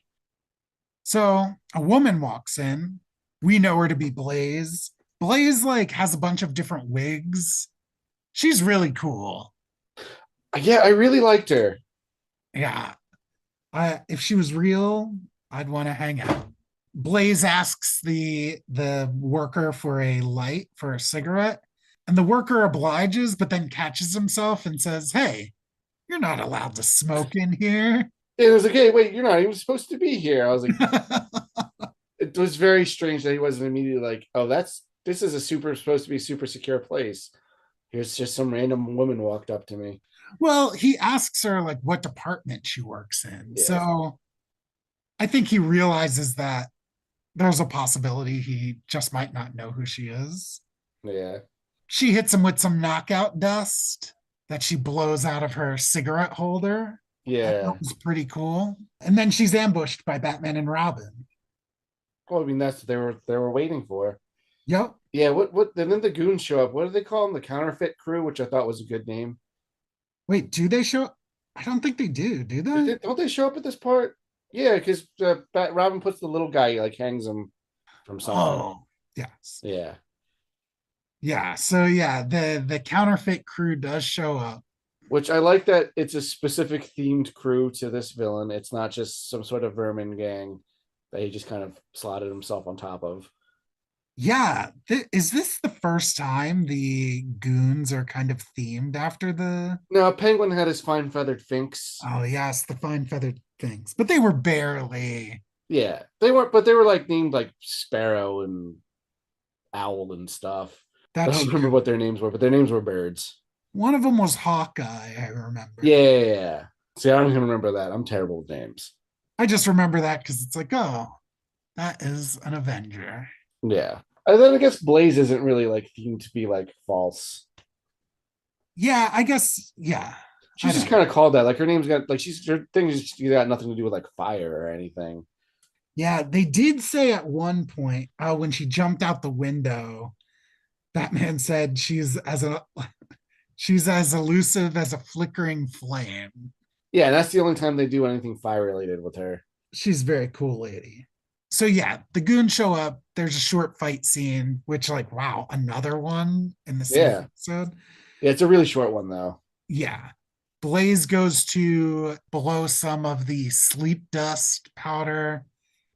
S1: So a woman walks in. We know her to be Blaze. Blaze like has a bunch of different wigs. She's really cool.
S2: Yeah, I really liked her.
S1: Yeah. If she was real, I'd want to hang out. Blaze asks the worker for a light for a cigarette, and the worker obliges, but then catches himself and says, "Hey, you're not allowed to smoke in here."
S2: It was like, hey, wait, you're not even supposed to be here. I was like, it was very strange that he wasn't immediately like, oh, this is a supposed to be a super secure place. Here's just some random woman walked up to me.
S1: Well, he asks her like what department she works in.
S2: Yeah,
S1: So I think he realizes that there's a possibility he just might not know who she is.
S2: yeah,
S1: She hits him with some knockout dust that she blows out of her cigarette holder. That
S2: yeah.
S1: was pretty cool. And then she's ambushed by Batman and Robin.
S2: Well, I mean, that's what they were waiting for.
S1: Yep.
S2: Yeah, what? And then the goons show up. What do they call them? The counterfeit crew, which I thought was a good name.
S1: Wait, do they show? I don't think they do they?
S2: Don't they show up at this part? Yeah, because Robin puts the little guy like hangs him from something.
S1: Oh, yes.
S2: Yeah,
S1: Yeah. So yeah, the counterfeit crew does show up.
S2: which I like that it's a specific themed crew to this villain. It's not just some sort of vermin gang that he just kind of slotted himself on top of.
S1: Yeah, is this the first time the goons are kind of themed after the?
S2: No, Penguin had his fine feathered finks.
S1: Oh yes, the fine feathered things, but they were barely.
S2: Yeah, they weren't, but they were like named like Sparrow and Owl and stuff. I
S1: That's
S2: don't remember
S1: true.
S2: what their names were, but their names were birds.
S1: One of them was Hawkeye, I remember.
S2: Yeah, yeah, yeah. See, I don't even remember that. I'm terrible with names.
S1: I just remember that because it's like, oh, that is an Avenger.
S2: Yeah. And then I guess Blaze isn't really like themed to be like false.
S1: Yeah, I guess. Yeah, I
S2: She's just
S1: don't
S2: kind
S1: know.
S2: of called that. Like her name's got like her thing is she's got nothing to do with like fire or anything.
S1: Yeah, they did say at one point when she jumped out the window, Batman said she's as elusive as a flickering flame.
S2: Yeah, that's the only time they do anything fire related with her.
S1: She's a very cool lady. So yeah, the goons show up. There's a short fight scene, which like wow, another one in the same
S2: Yeah.
S1: episode.
S2: Yeah, it's a really short one though.
S1: Yeah. Blaze goes to blow some of the sleep dust powder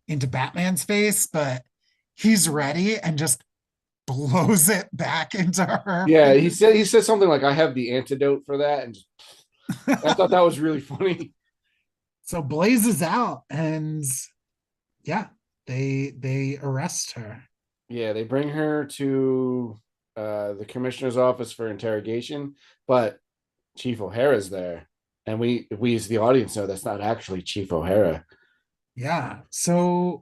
S1: into Batman's face, but he's ready and just blows it back into her
S2: Yeah,
S1: face.
S2: he said something like I have the antidote for that and just I thought that was really funny.
S1: So Blaze is out and yeah, they arrest her.
S2: Yeah, they bring her to the commissioner's office for interrogation, but Chief O'Hara's there. And we as the audience know that's not actually Chief O'Hara.
S1: Yeah. So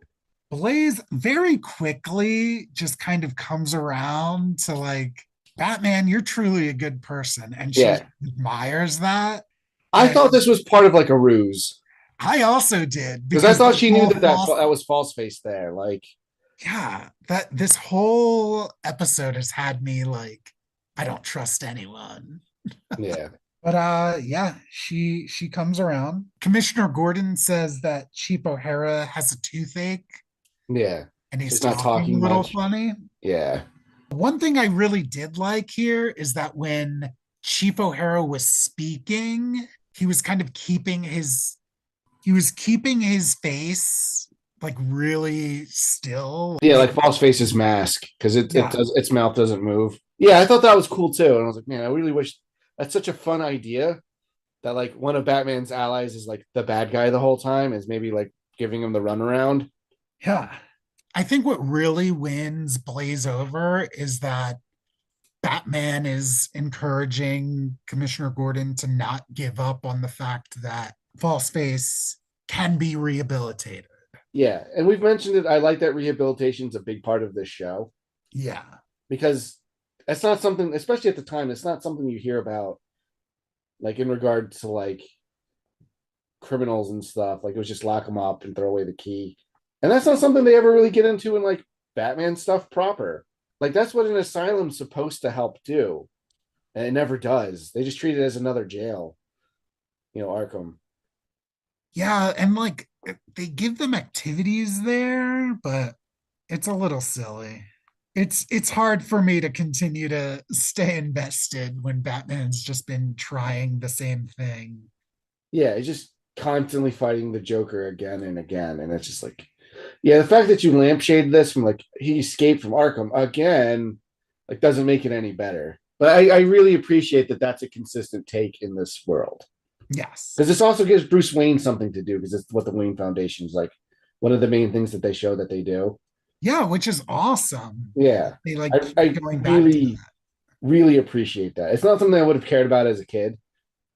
S1: Blaze very quickly just kind of comes around to like, Batman, you're truly a good person. And she
S2: Yeah.
S1: admires that.
S2: I
S1: And
S2: thought this was part of like a ruse
S1: I also did
S2: because I
S1: because
S2: thought
S1: the
S2: she knew
S1: whole
S2: that
S1: false,
S2: was false face there. Like,
S1: yeah, that this whole episode has had me like, I don't trust anyone.
S2: yeah,
S1: But yeah, she comes around. Commissioner Gordon says that Chief O'Hara has a toothache
S2: yeah.
S1: and he's
S2: She's not
S1: talking a
S2: talking
S1: little
S2: much.
S1: funny.
S2: Yeah,
S1: One thing I really did like here is that when Chief O'Hara was speaking, he was kind of keeping his face like really still.
S2: yeah. Like false face's mask because it
S1: Yeah.
S2: does its mouth doesn't move. Yeah, I thought that was cool too. And I was like, man, I really wish that's such a fun idea that like one of Batman's allies is like the bad guy the whole time is maybe like giving him the runaround.
S1: Yeah. I think what really wins Blaze over is that Batman is encouraging Commissioner Gordon to not give up on the fact that Falseface can be rehabilitated.
S2: Yeah, and we've mentioned it. I like that rehabilitation's a big part of this show
S1: Yeah.
S2: because it's not something, especially at the time, it's not something you hear about like in regard to like criminals and stuff. Like it was just lock them up and throw away the key. And that's not something they ever really get into in like Batman stuff proper. Like that's what an asylum's supposed to help do. And it never does. They just treat it as another jail, Arkham.
S1: Yeah. And like they give them activities there, but it's a little silly. It's hard for me to continue to stay invested when Batman's just been trying the same thing.
S2: Yeah, it's just constantly fighting the Joker again and again. And it's just like, yeah, the fact that you lampshade this from like he escaped from Arkham again, like doesn't make it any better. But I really appreciate that that's a consistent take in this world
S1: Yes.
S2: because this also gives Bruce Wayne something to do because it's what the Wayne Foundation's like. One of the main things that they show that they do.
S1: Yeah, which is awesome.
S2: Yeah,
S1: They like keep
S2: I
S1: going back to
S2: really, really appreciate that. It's not something I would have cared about as a kid,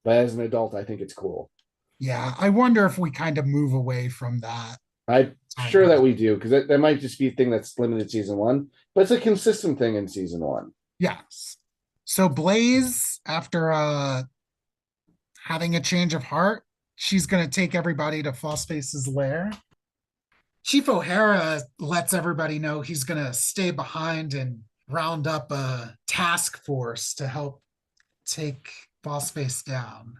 S2: but as an adult, I think it's cool.
S1: yeah, I wonder if we kind of move away from that
S2: I'm sure
S1: timeline.
S2: that we do because that might just be a thing that's limited season one, but it's a consistent thing in season one.
S1: Yes. So Blaze, after having a change of heart, she's gonna take everybody to Falseface's lair. Chief O'Hara lets everybody know he's gonna stay behind and round up a task force to help take Falseface down.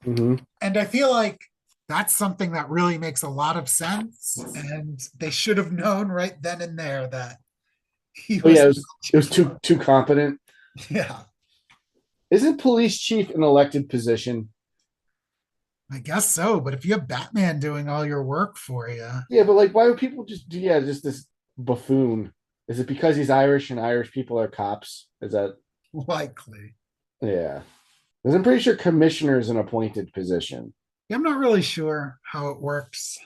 S2: Mm-hmm.
S1: And I feel like that's something that really makes a lot of sense. And they should have known right then and there that he
S2: Oh yeah,
S1: was,
S2: it was too competent.
S1: yeah,
S2: Isn't police chief an elected position?
S1: I guess so. But if you have Batman doing all your work for you,
S2: Yeah, but like, why would people just do? Yeah, just this buffoon. Is it because he's Irish and Irish people are cops? Is that
S1: Likely.
S2: yeah? Because I'm pretty sure commissioner is an appointed position.
S1: Yeah, I'm not really sure how it works.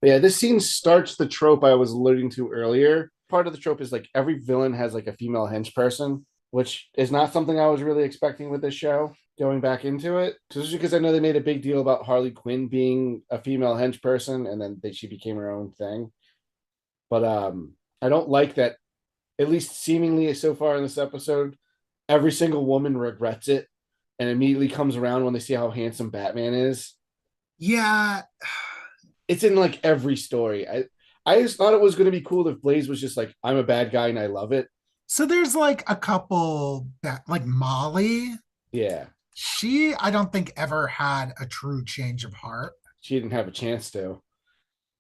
S2: But yeah, this scene starts the trope I was alluding to earlier. Part of the trope is like every villain has like a female hench person, which is not something I was really expecting with this show. Going back into it, just because I know they made a big deal about Harley Quinn being a female hench person, and then she became her own thing. But I don't like that. At least seemingly so far in this episode, every single woman regrets it and immediately comes around when they see how handsome Batman is.
S1: Yeah.
S2: It's in like every story. I just thought it was going to be cool if Blaze was just like, I'm a bad guy and I love it.
S1: So there's like a couple that, like Molly,
S2: Yeah,
S1: she, I don't think ever had a true change of heart.
S2: she didn't have a chance to.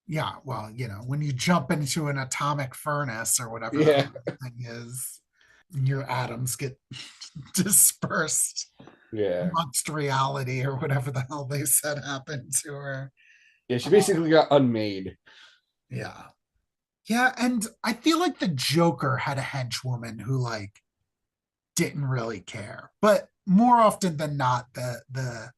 S1: Yeah, well, when you jump into an atomic furnace or whatever the
S2: Yeah,
S1: hell the thing is, and your atoms get dispersed
S2: yeah,
S1: amongst reality or whatever the hell they said happened to her.
S2: yeah. She
S1: Uh,
S2: basically got unmade.
S1: yeah. Yeah, and I feel like the Joker had a henchwoman who like didn't really care. But more often than not, the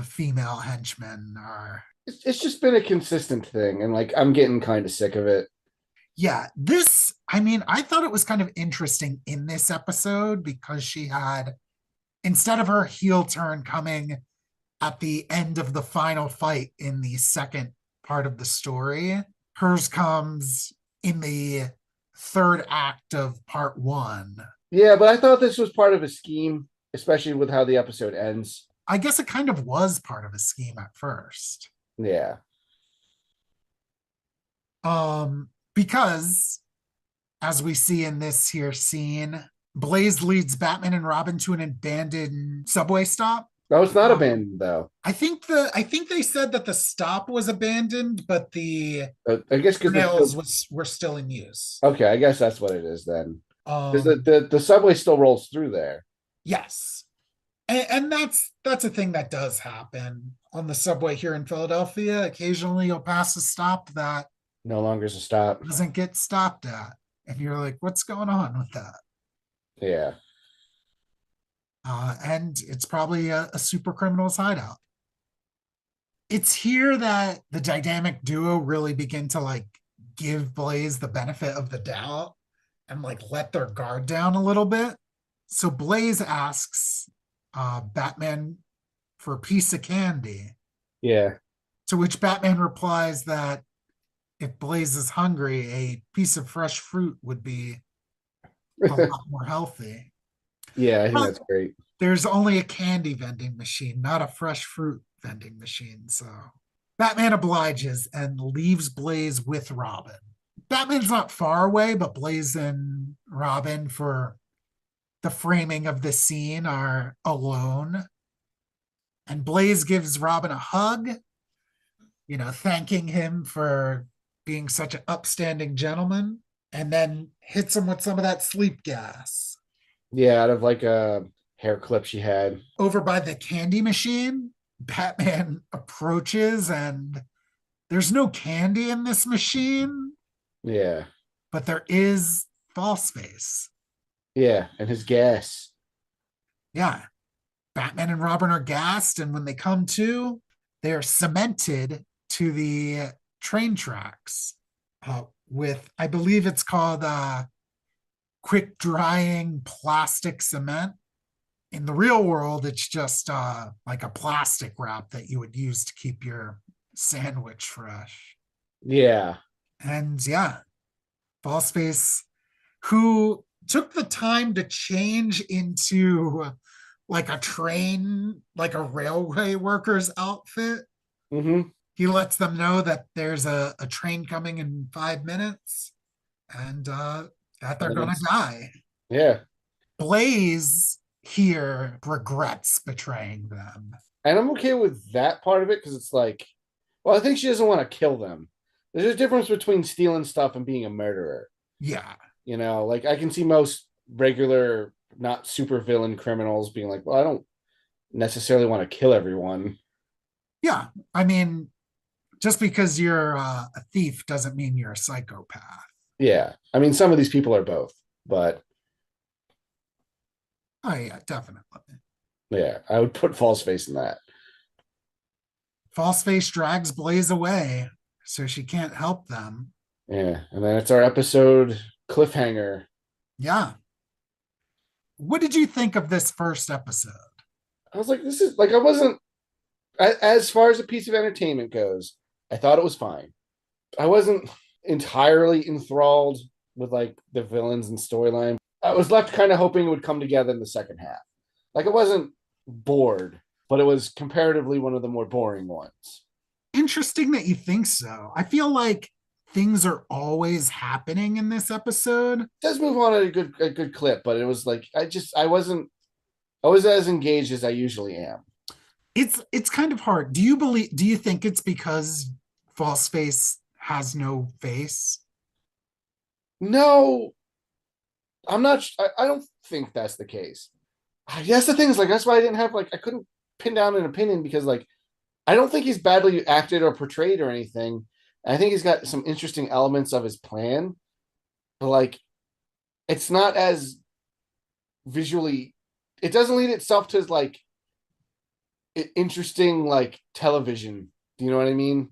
S1: female henchmen are.
S2: It's just been a consistent thing, and like I'm getting kind of sick of it.
S1: Yeah, this, I mean, I thought it was kind of interesting in this episode because she had, instead of her heel turn coming at the end of the final fight in the second part of the story, hers comes in the third act of part one.
S2: Yeah, but I thought this was part of a scheme, especially with how the episode ends.
S1: I guess it kind of was part of a scheme at first.
S2: Yeah,
S1: Because as we see in this here scene, Blaze leads Batman and Robin to an abandoned subway stop.
S2: no, it's not
S1: Um,
S2: abandoned though.
S1: I think they said that the stop was abandoned, but the
S2: I guess because they're
S1: rails
S2: still
S1: were still in use.
S2: okay. I guess that's what it is then. Because
S1: Um,
S2: the subway still rolls through there.
S1: yes, and that's a thing that does happen on the subway here in Philadelphia. Occasionally, you'll pass a stop that
S2: No longer is a stop.
S1: doesn't get stopped at, and you're like, "What's going on with that?"
S2: Yeah,
S1: And it's probably a super criminal's hideout. It's here that the dynamic duo really begin to like give Blaze the benefit of the doubt and like let their guard down a little bit. So Blaze asks Batman for a piece of candy,
S2: yeah.
S1: to which Batman replies that if Blaze is hungry, a piece of fresh fruit would be a lot more healthy.
S2: Yeah, I think
S1: But
S2: that's great.
S1: there's only a candy vending machine, not a fresh fruit vending machine. So Batman obliges and leaves Blaze with Robin. Batman's not far away, but Blaze and Robin, for the framing of the scene, are alone. And Blaze gives Robin a hug, thanking him for being such an upstanding gentleman, and then hits him with some of that sleep gas.
S2: Yeah, out of like a hair clip she had.
S1: Over by the candy machine, Batman approaches, and there's no candy in this machine,
S2: Yeah,
S1: but there is false face.
S2: yeah, and his gas.
S1: Yeah. Batman and Robin are gassed, and when they come to, they are cemented to the train tracks with, I believe it's called quick drying plastic cement. In the real world, it's just like a plastic wrap that you would use to keep your sandwich fresh.
S2: Yeah,
S1: And yeah, Ballspace, who took the time to change into like a train, like a railway worker's outfit.
S2: mm-hmm.
S1: He lets them know that there's a train coming in 5 minutes and that they're
S2: And
S1: going to
S2: it's
S1: die.
S2: yeah,
S1: Blaze here regrets betraying them.
S2: and I'm okay with that part of it because it's like, well, I think she doesn't want to kill them. There's a difference between stealing stuff and being a murderer.
S1: Yeah.
S2: You know, like I can see most regular, not super villain criminals being like, well, I don't necessarily want to kill everyone.
S1: Yeah. I mean, just because you're a thief doesn't mean you're a psychopath.
S2: Yeah. I mean, some of these people are both, but
S1: Oh yeah, definitely.
S2: yeah, I would put false face in that.
S1: Falseface drags Blaze away, so she can't help them.
S2: Yeah. And then it's our episode cliffhanger.
S1: Yeah. What did you think of this first episode?
S2: I was like, this is like, I wasn't, as far as a piece of entertainment goes, I thought it was fine. I wasn't entirely enthralled with like the villains and storyline. I was left kind of hoping it would come together in the second half. Like, I wasn't bored, but it was comparatively one of the more boring ones.
S1: Interesting that you think so. I feel like things are always happening in this episode.
S2: It does move on at a good clip, but it was like I was as engaged as I usually am.
S1: It's kind of hard. Do you think it's because Falseface has no face?
S2: No, I'm not. I don't think that's the case. That's the thing is like that's why I didn't have like I couldn't pin down an opinion because like I don't think he's badly acted or portrayed or anything. I think he's got some interesting elements of his plan, but like it's not as visually. It doesn't lead itself to like interesting like television. Do you know what I mean?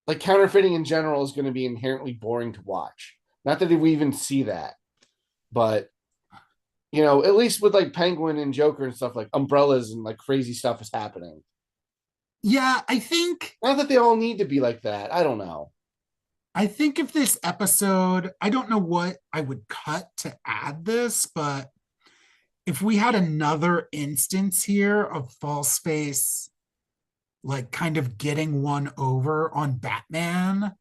S2: Like counterfeiting in general is going to be inherently boring to watch. Not that we even see that, but at least with like Penguin and Joker and stuff, like umbrellas and like crazy stuff is happening.
S1: Yeah, I think
S2: Not that they all need to be like that. I don't know.
S1: I think if this episode, I don't know what I would cut to add this, but if we had another instance here of Falseface like kind of getting one over on Batman,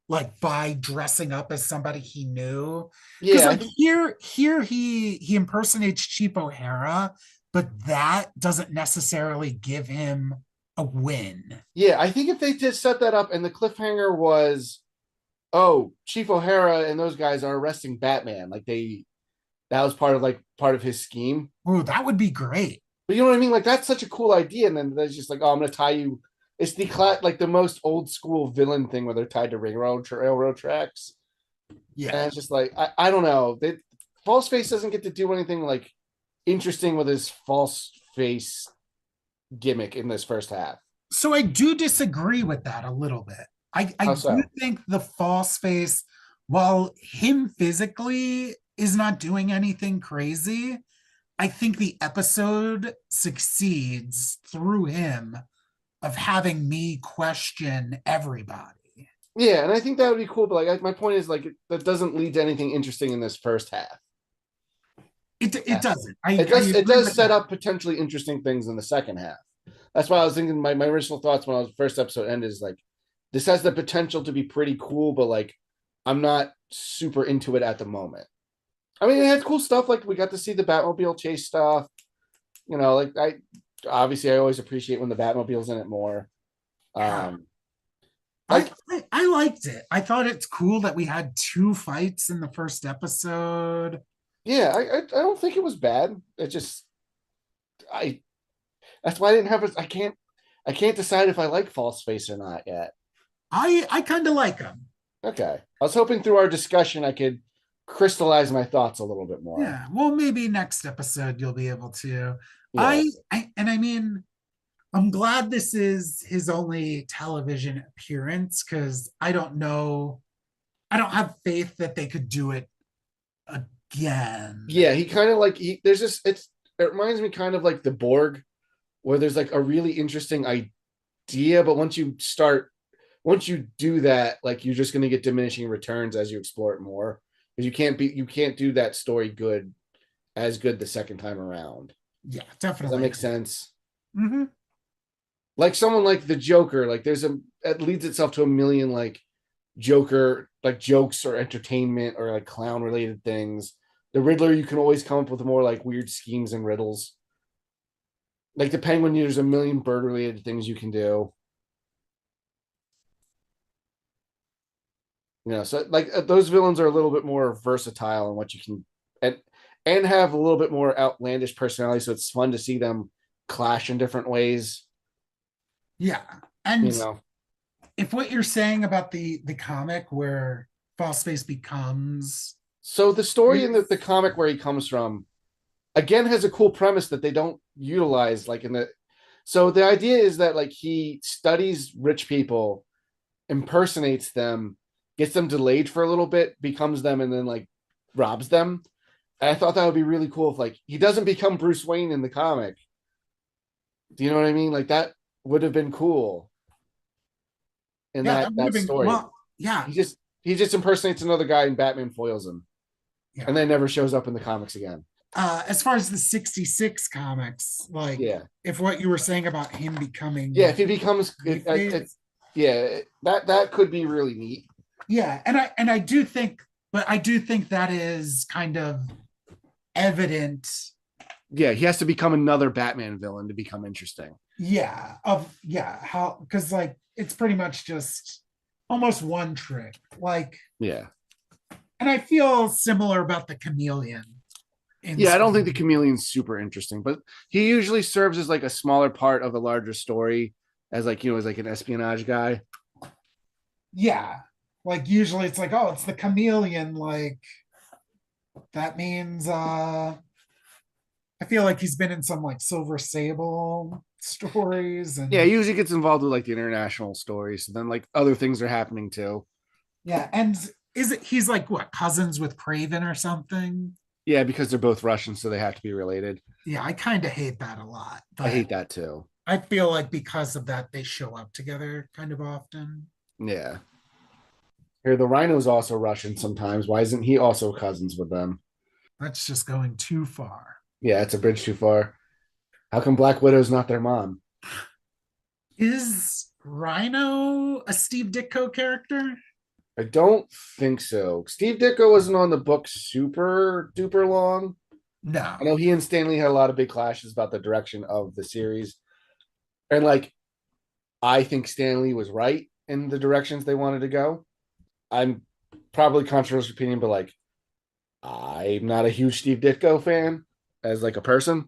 S1: like by dressing up as somebody he knew. Because
S2: Yeah, I
S1: like
S2: think
S1: here he impersonates Chief O'Hara, but that doesn't necessarily give him a win.
S2: yeah, I think if they just set that up and the cliffhanger was, oh, Chief O'Hara and those guys are arresting Batman, like that was part of his scheme.
S1: Ooh, that would be great.
S2: But you know what I mean? Like that's such a cool idea, and then there's just like, oh, I'm gonna tie you. It's like the most old school villain thing where they're tied to railroad tracks,
S1: Yeah.
S2: and it's just like I don't know. False Face doesn't get to do anything like interesting with his false face gimmick in this first half.
S1: So I do disagree with that a little bit. I
S2: How
S1: do
S2: so?
S1: think the false face, while him physically is not doing anything crazy, I think the episode succeeds through him of having me question everybody.
S2: Yeah, and I think that would be cool. But like, my point is like that doesn't lead to anything interesting in this first half.
S1: It doesn't. I
S2: It
S1: agree
S2: does
S1: with
S2: set
S1: that.
S2: up potentially interesting things in the second half. That's why I was thinking my original thoughts when I was first episode ended is like this has the potential to be pretty cool, but like I'm not super into it at the moment. I mean, it had cool stuff like we got to see the Batmobile chase stuff. Like I always appreciate when the Batmobile's in it more.
S1: Yeah.
S2: Um, like
S1: I liked it. I thought it's cool that we had two fights in the first episode.
S2: yeah, I don't think it was bad. It just I that's why I didn't have it. I can't decide if I like False Face or not yet.
S1: I kind of like them.
S2: Okay. I was hoping through our discussion I could crystallize my thoughts a little bit more.
S1: Yeah. Well, maybe next episode you'll be able to.
S2: Yeah.
S1: I mean, I'm glad this is his only television appearance because I don't know. I don't have faith that they could do it again.
S2: Yeah, he kind of like there's this it reminds me kind of like the Borg where there's like a really interesting idea, but once you do that, like you're just going to get diminishing returns as you explore it more because you can't do that story good the second time around.
S1: Yeah,
S2: Does that
S1: definitely.
S2: make sense?
S1: Hmm.
S2: Like someone like the Joker, like it leads itself to a million like Joker like jokes or entertainment or like clown related things. The Riddler, you can always come up with more like weird schemes and riddles. Like the Penguin, there's a million bird related things you can do. So like those villains are a little bit more versatile in what you can and and have a little bit more outlandish personality. So it's fun to see them clash in different ways.
S1: Yeah.
S2: You
S1: And
S2: know,
S1: if what you're saying about the comic where Falseface becomes.
S2: So the story in the comic where he comes from again has a cool premise that they don't utilize like in the. So the idea is that like he studies rich people, impersonates them, gets them delayed for a little bit, becomes them, and then like robs them. And I thought that would be really cool if like he doesn't become Bruce Wayne in the comic. Do you know what I mean? Like that would have been cool in
S1: Yeah, that would have
S2: that
S1: been
S2: story.
S1: well. Yeah,
S2: He just impersonates another guy and Batman foils him
S1: yeah.
S2: and then never shows up in the comics again.
S1: As far as the 66 comics, like
S2: Yeah.
S1: if what you were saying about him becoming
S2: Yeah, if he becomes yeah, that could be really neat.
S1: yeah, and I do think, but I do think that is kind of evident.
S2: Yeah, he has to become another Batman villain to become interesting.
S1: Yeah, how, because like it's pretty much just almost one trick. Like,
S2: Yeah.
S1: and I feel similar about the chameleon.
S2: Yeah, I don't think the chameleon's super interesting, but he usually serves as like a smaller part of a larger story as like, as like an espionage guy.
S1: Yeah, like usually it's like, oh, it's the chameleon. Like that means I feel like he's been in some like Silver Sable stories and
S2: Yeah, he usually gets involved with like the international stories, and then like other things are happening too.
S1: yeah, and is it he's like what cousins with Craven or something?
S2: Yeah, because they're both Russian, so they have to be related.
S1: Yeah, I kind of hate that a lot,
S2: I
S1: but
S2: hate that too.
S1: I feel like because of that they show up together kind of often.
S2: Yeah. Here, the Rhino's also Russian sometimes. Why isn't he also cousins with them?
S1: That's just going too far.
S2: Yeah, it's a bridge too far. How come Black Widow's not their mom?
S1: Is Rhino a Steve Ditko character?
S2: I don't think so. Steve Ditko wasn't on the book super duper long. I know
S1: No.
S2: he and Stanley had a lot of big clashes about the direction of the series. And like, I think Stanley was right in the directions they wanted to go. I'm probably controversial opinion, but like, I'm not a huge Steve Ditko fan as like a person.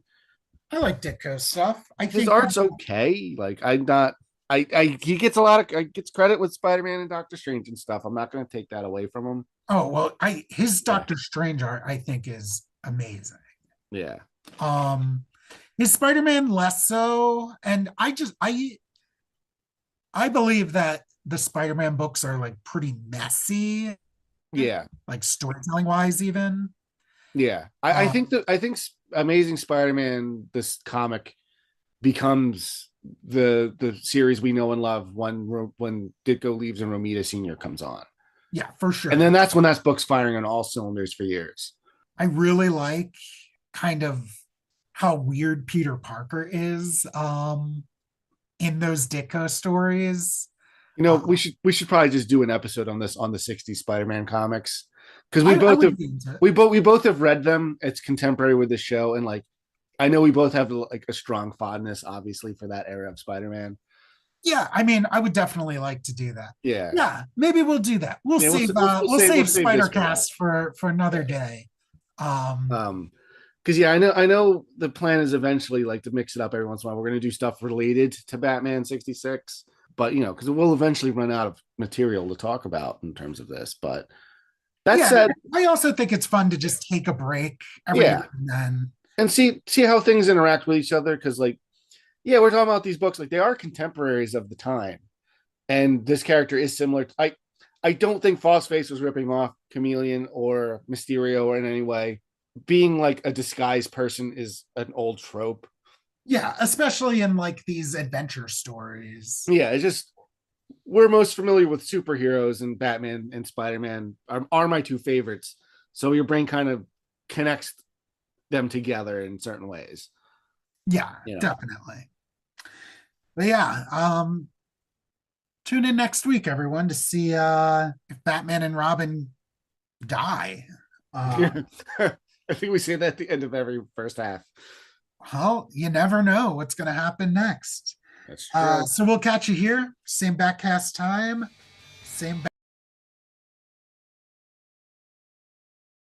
S1: I like Ditko stuff. I
S2: His
S1: think
S2: art's okay. Like I'm not. He gets a lot of gets credit with Spider-Man and Doctor Strange and stuff. I'm not going to take that away from him.
S1: oh well, I his
S2: Yeah,
S1: Doctor Strange art I think is amazing.
S2: yeah,
S1: Um his Spider-Man less so. And I believe that the Spider-Man books are like pretty messy,
S2: yeah,
S1: like storytelling wise, even.
S2: yeah.
S1: Um,
S2: I think Amazing Spider-Man, this comic, becomes the series we know and love when Ditko leaves and Romita Senior comes on,
S1: yeah, for
S2: and then
S1: sure.
S2: that's when that book's firing on all cylinders for years.
S1: I really like kind of how weird Peter Parker is in those Ditko stories.
S2: We should probably just do an episode on this on the '60s Spider-Man comics because
S1: I would be into it.
S2: we both have read them. It's contemporary with the show, and like I know we both have like a strong fondness, obviously, for that era of Spider-Man.
S1: Yeah, I mean, I would definitely like to do that.
S2: Yeah,
S1: Yeah, maybe we'll do that.
S2: yeah.
S1: We'll
S2: We'll
S1: save
S2: save this for that.
S1: Spider-Cast for another day. Um,
S2: Because yeah, I know the plan is eventually like to mix it up every once in a while. We're gonna do stuff related to Batman '66, but because we'll eventually run out of material to talk about in terms of this. But that
S1: yeah,
S2: said,
S1: I also think it's fun to just take a break every now
S2: yeah,
S1: and then.
S2: and see how things interact with each other. Because like, yeah, we're talking about these books like they are contemporaries of the time, and this character is similar. I don't think Face was ripping off Chameleon or Mysterio or in any way. Being like a disguised person is an old trope.
S1: Yeah, especially in like these adventure stories.
S2: Yeah, it's just we're most familiar with superheroes, and Batman and Spider-Man are my two favorites. So your brain kind of connects them together in certain ways.
S1: Yeah,
S2: You know.
S1: definitely. But yeah, tune in next week, everyone, to see if Batman and Robin die. Uh,
S2: I think we say that at the end of every first half.
S1: well, you never know what's going to happen next.
S2: That's true.
S1: So we'll catch you here. Same backcast time, same.